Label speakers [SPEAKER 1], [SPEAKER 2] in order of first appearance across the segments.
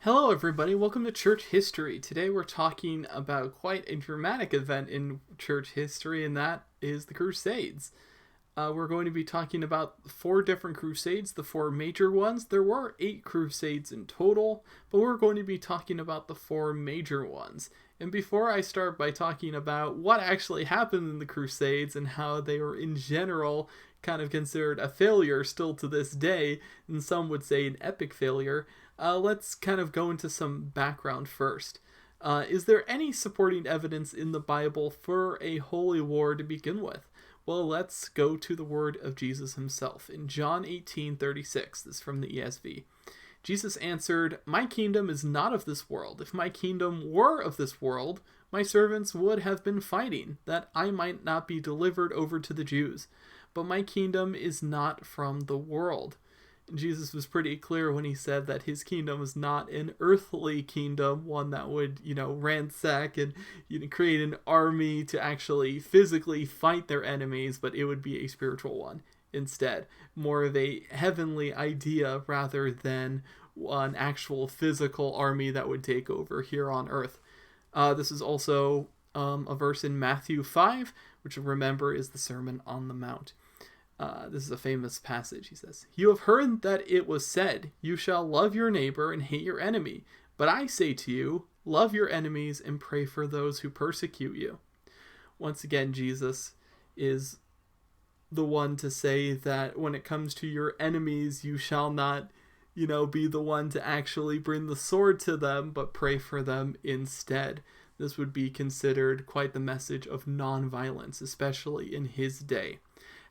[SPEAKER 1] Hello, everybody. Welcome to Church History. Today we're talking about quite a dramatic event in church history, and that is the Crusades. We're going to be talking about four different Crusades, the four major ones. There were 8 Crusades in total, but we're going to be talking about the four major ones. And before I start by talking about what actually happened in the Crusades and how they were in general kind of considered a failure still to this day, and some would say an epic failure, let's kind of go into some background first. Is there any supporting evidence in the Bible for a holy war to begin with? Well, let's go to the word of Jesus himself. In John 18:36, this is from the ESV. Jesus answered, "My kingdom is not of this world. If my kingdom were of this world, my servants would have been fighting, that I might not be delivered over to the Jews. But my kingdom is not from the world." Jesus was pretty clear when he said that his kingdom is not an earthly kingdom, one that would, ransack and create an army to actually physically fight their enemies, but it would be a spiritual one instead. More of a heavenly idea rather than an actual physical army that would take over here on earth. This is also a verse in Matthew 5, which remember is the Sermon on the Mount. This is a famous passage. He says, "You have heard that it was said, 'You shall love your neighbor and hate your enemy.' But I say to you, love your enemies and pray for those who persecute you." Once again, Jesus is the one to say that when it comes to your enemies, you shall not, be the one to actually bring the sword to them, but pray for them instead. This would be considered quite the message of nonviolence, especially in his day.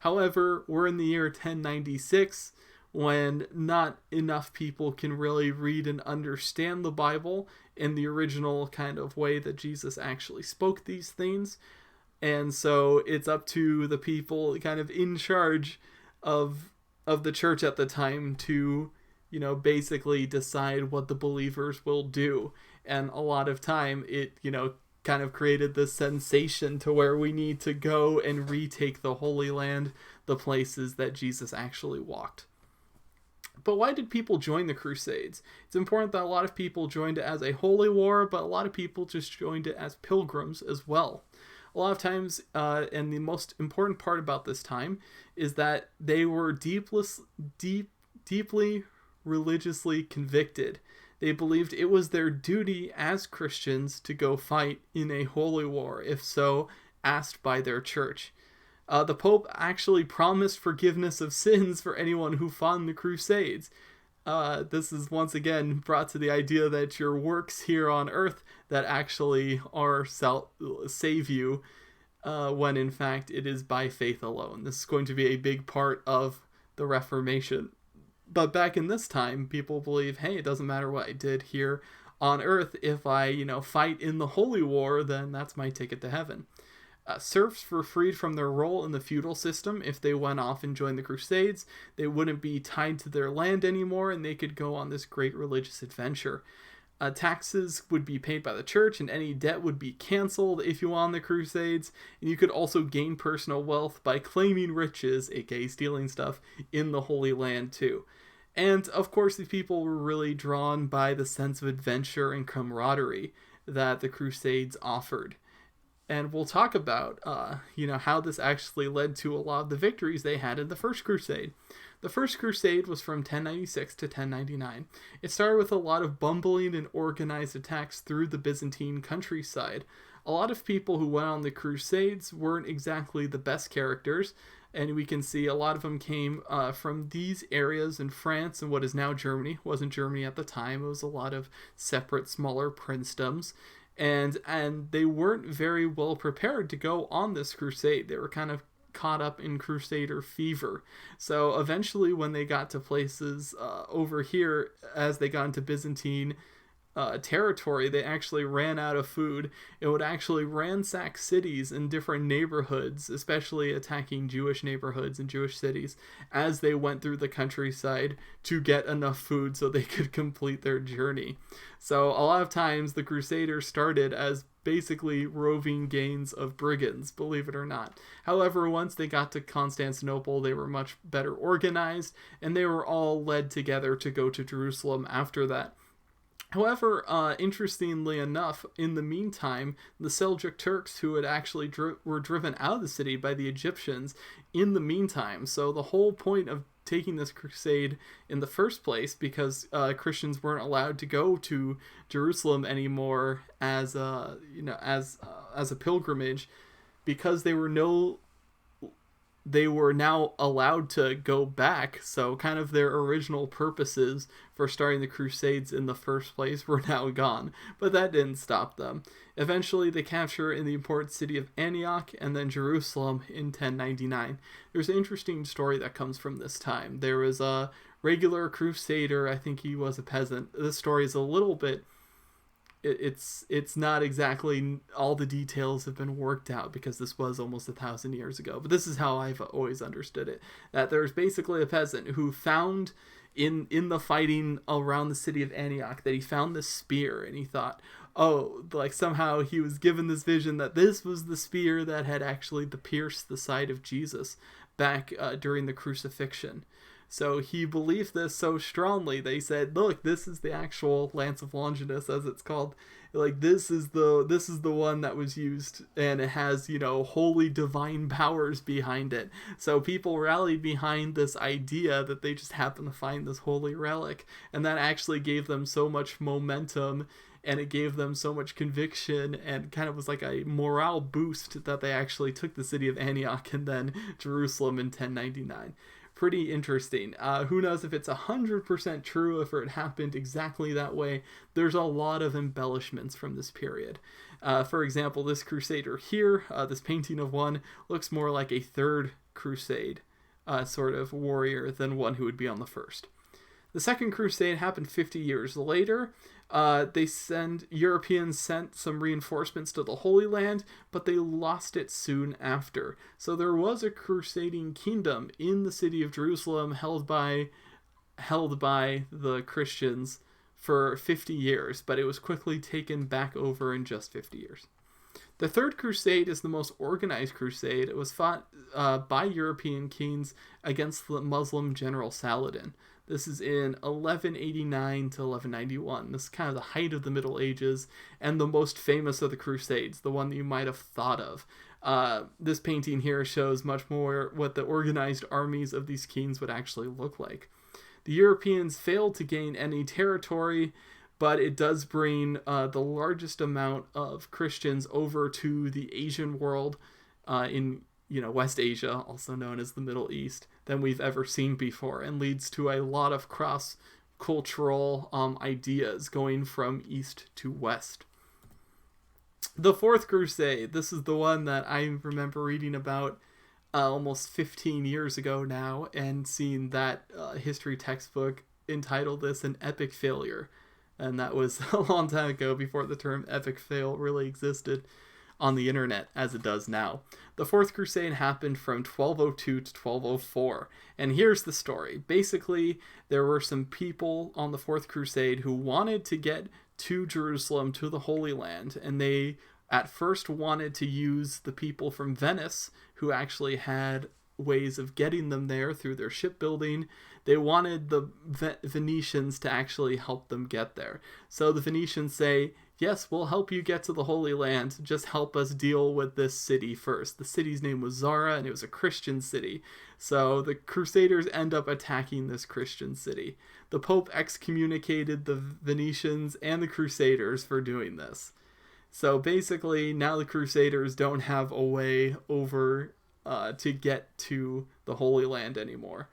[SPEAKER 1] However, we're in the year 1096 when not enough people can really read and understand the Bible in the original kind of way that Jesus actually spoke these things. And so it's up to the people kind of in charge of the church at the time to, basically decide what the believers will do. And a lot of time it, kind of created this sensation to where we need to go and retake the Holy Land, the places that Jesus actually walked. But why did people join the Crusades? It's important that a lot of people joined it as a holy war, but a lot of people just joined it as pilgrims as well. A lot of times, and the most important part about this time, is that they were deeply religiously convicted. They believed it was their duty as Christians to go fight in a holy war, if so asked by their church. The Pope actually promised forgiveness of sins for anyone who fought in the Crusades. This is once again brought to the idea that your works here on earth that actually are save you, when in fact it is by faith alone. This is going to be a big part of the Reformation. But back in this time, people believe, hey, it doesn't matter what I did here on earth. If I, fight in the holy war, then that's my ticket to heaven. Serfs were freed from their role in the feudal system. If they went off and joined the Crusades, they wouldn't be tied to their land anymore, and they could go on this great religious adventure. Taxes would be paid by the church, and any debt would be canceled if you were on the Crusades. And you could also gain personal wealth by claiming riches, aka stealing stuff, in the Holy Land too. And of course, these people were really drawn by the sense of adventure and camaraderie that the Crusades offered. And we'll talk about, how this actually led to a lot of the victories they had in the First Crusade. The First Crusade was from 1096 to 1099. It started with a lot of bumbling and organized attacks through the Byzantine countryside. A lot of people who went on the Crusades weren't exactly the best characters, and we can see a lot of them came from these areas in France and what is now Germany. It wasn't Germany at the time. It was a lot of separate, smaller princedoms. And they weren't very well prepared to go on this crusade. They were kind of caught up in crusader fever. So eventually when they got to places over here, as they got into Byzantine territory, they actually ran out of food. It would actually ransack cities in different neighborhoods, especially attacking Jewish neighborhoods and Jewish cities, as they went through the countryside to get enough food so they could complete their journey. So a lot of times the Crusaders started as basically roving gangs of brigands, believe it or not. However, once they got to Constantinople, they were much better organized, and they were all led together to go to Jerusalem after that. However, interestingly enough, in the meantime, the Seljuk Turks, who had actually were driven out of the city by the Egyptians in the meantime. So the whole point of taking this crusade in the first place, because Christians weren't allowed to go to Jerusalem anymore as as a pilgrimage, because they were now allowed to go back, so kind of their original purposes for starting the Crusades in the first place were now gone. But that didn't stop them. Eventually, they capture in the important city of Antioch and then Jerusalem in 1099. There's an interesting story that comes from this time. There was a regular crusader, I think he was a peasant. This story is a little bit it's not exactly all the details have been worked out because this was almost 1,000 years ago, but this is how I've always understood it, that there's basically a peasant who found in the fighting around the city of Antioch that he found this spear, and he thought, oh, like somehow he was given this vision that this was the spear that had actually pierced the side of Jesus back during the crucifixion. So he believed this so strongly, they said, look, this is the actual Lance of Longinus, as it's called. Like, this is the one that was used, and it has, holy divine powers behind it. So people rallied behind this idea that they just happened to find this holy relic, and that actually gave them so much momentum, and it gave them so much conviction, and kind of was like a morale boost that they actually took the city of Antioch and then Jerusalem in 1099. Pretty interesting. Who knows if it's 100% true, if it happened exactly that way. There's a lot of embellishments from this period. For example, this crusader here, this painting of one, looks more like a third crusade sort of warrior than one who would be on the first. The second crusade happened 50 years later. Europeans sent some reinforcements to the Holy Land, but they lost it soon after. So there was a crusading kingdom in the city of Jerusalem held by the Christians for 50 years, but it was quickly taken back over in just 50 years. The Third Crusade is the most organized crusade. It was fought by European kings against the Muslim general Saladin. This is in 1189 to 1191. This is kind of the height of the Middle Ages and the most famous of the Crusades, the one that you might have thought of. This painting here shows much more what the organized armies of these kings would actually look like. The Europeans failed to gain any territory, but it does bring the largest amount of Christians over to the Asian world in West Asia, also known as the Middle East, than we've ever seen before, and leads to a lot of cross-cultural ideas going from east to west. The Fourth Crusade, this is the one that I remember reading about almost 15 years ago now, and seeing that history textbook entitled this an epic failure. And that was a long time ago, before the term epic fail really existed on the internet as it does now. The Fourth Crusade happened from 1202 to 1204, and here's the story. Basically, there were some people on the Fourth Crusade who wanted to get to Jerusalem, to the Holy Land, and they at first wanted to use the people from Venice, who actually had ways of getting them there through their shipbuilding. They wanted the Venetians to actually help them get there. So the Venetians say, yes, we'll help you get to the Holy Land, just help us deal with this city first. The city's name was Zara, and it was a Christian city. So the Crusaders end up attacking this Christian city. The Pope excommunicated the Venetians and the Crusaders for doing this. So basically, now the Crusaders don't have a way over to get to the Holy Land anymore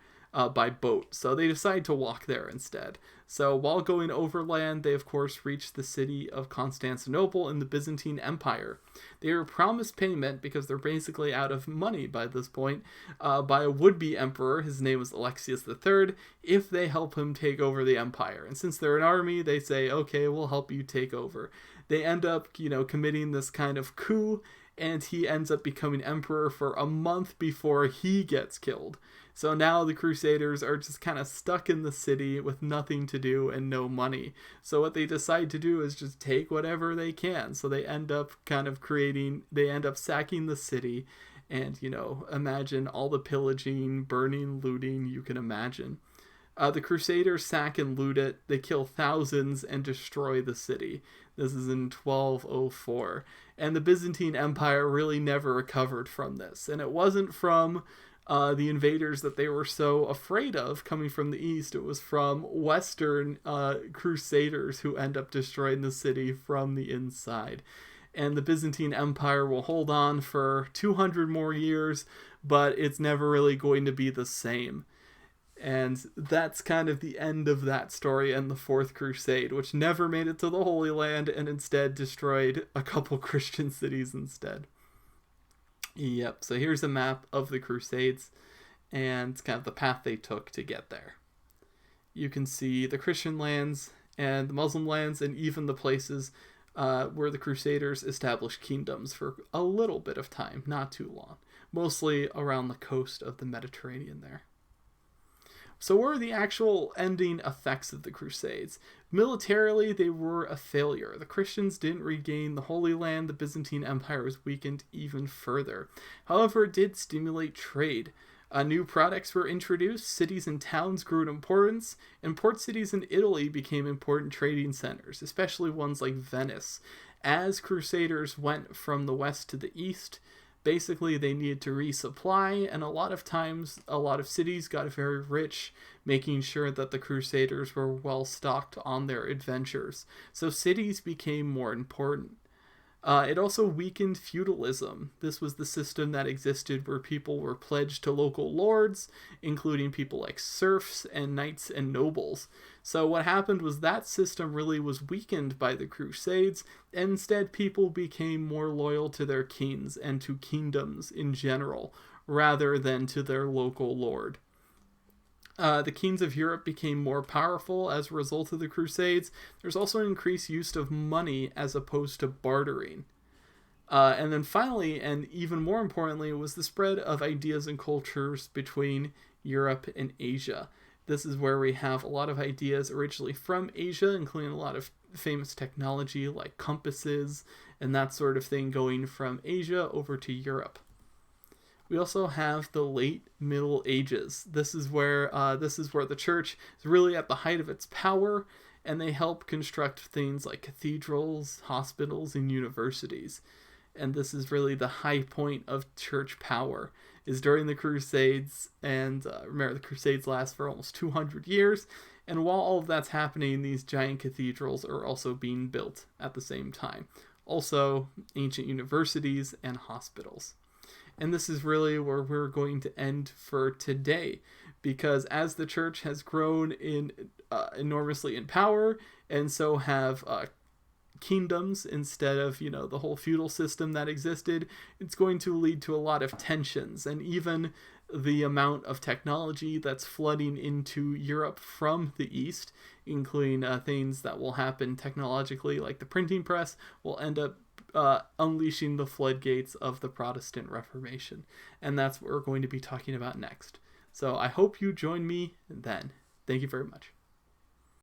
[SPEAKER 1] by boat. So they decide to walk there instead. So while going overland, they of course reach the city of Constantinople in the Byzantine Empire. They are promised payment, because they're basically out of money by this point, by a would-be emperor, his name was Alexius III, if they help him take over the empire. And since they're an army, they say, okay, we'll help you take over. They end up, committing this kind of coup, and he ends up becoming emperor for a month before he gets killed. So now the Crusaders are just kind of stuck in the city with nothing to do and no money. So what they decide to do is just take whatever they can. So they end up sacking the city, and, imagine all the pillaging, burning, looting you can imagine. The Crusaders sack and loot it. They kill thousands and destroy the city. This is in 1204. And the Byzantine Empire really never recovered from this. And it wasn't from the invaders that they were so afraid of coming from the east. It was from Western Crusaders who end up destroying the city from the inside. And the Byzantine Empire will hold on for 200 more years, but it's never really going to be the same. And that's kind of the end of that story and the Fourth Crusade, which never made it to the Holy Land and instead destroyed a couple Christian cities instead. Yep, so here's a map of the Crusades and kind of the path they took to get there. You can see the Christian lands and the Muslim lands and even the places where the Crusaders established kingdoms for a little bit of time, not too long, mostly around the coast of the Mediterranean there. So what are the actual ending effects of the Crusades? Militarily, they were a failure. The Christians didn't regain the Holy Land. The Byzantine Empire was weakened even further. However, it did stimulate trade. New products were introduced, cities and towns grew in importance, and port cities in Italy became important trading centers, especially ones like Venice. As Crusaders went from the west to the east, basically they needed to resupply, and a lot of times a lot of cities got very rich, making sure that the Crusaders were well stocked on their adventures. So cities became more important. It also weakened feudalism. This was the system that existed where people were pledged to local lords, including people like serfs and knights and nobles. So what happened was that system really was weakened by the Crusades, and instead people became more loyal to their kings and to kingdoms in general, rather than to their local lord. The kings of Europe became more powerful as a result of the Crusades. There's also an increased use of money as opposed to bartering. And then finally, and even more importantly, was the spread of ideas and cultures between Europe and Asia. This is where we have a lot of ideas originally from Asia, including a lot of famous technology like compasses and that sort of thing going from Asia over to Europe. We also have the late Middle Ages. This is where the church is really at the height of its power, and they help construct things like cathedrals, hospitals, and universities. And this is really the high point of church power, is during the Crusades. And remember, the Crusades last for almost 200 years. And while all of that's happening, these giant cathedrals are also being built at the same time. Also, ancient universities and hospitals. And this is really where we're going to end for today, because as the church has grown enormously in power, and so have kingdoms instead of the whole feudal system that existed, it's going to lead to a lot of tensions, and even the amount of technology that's flooding into Europe from the east, including things that will happen technologically like the printing press, will end up unleashing the floodgates of the Protestant Reformation. And that's what we're going to be talking about next. So I hope you join me then. Thank you very much.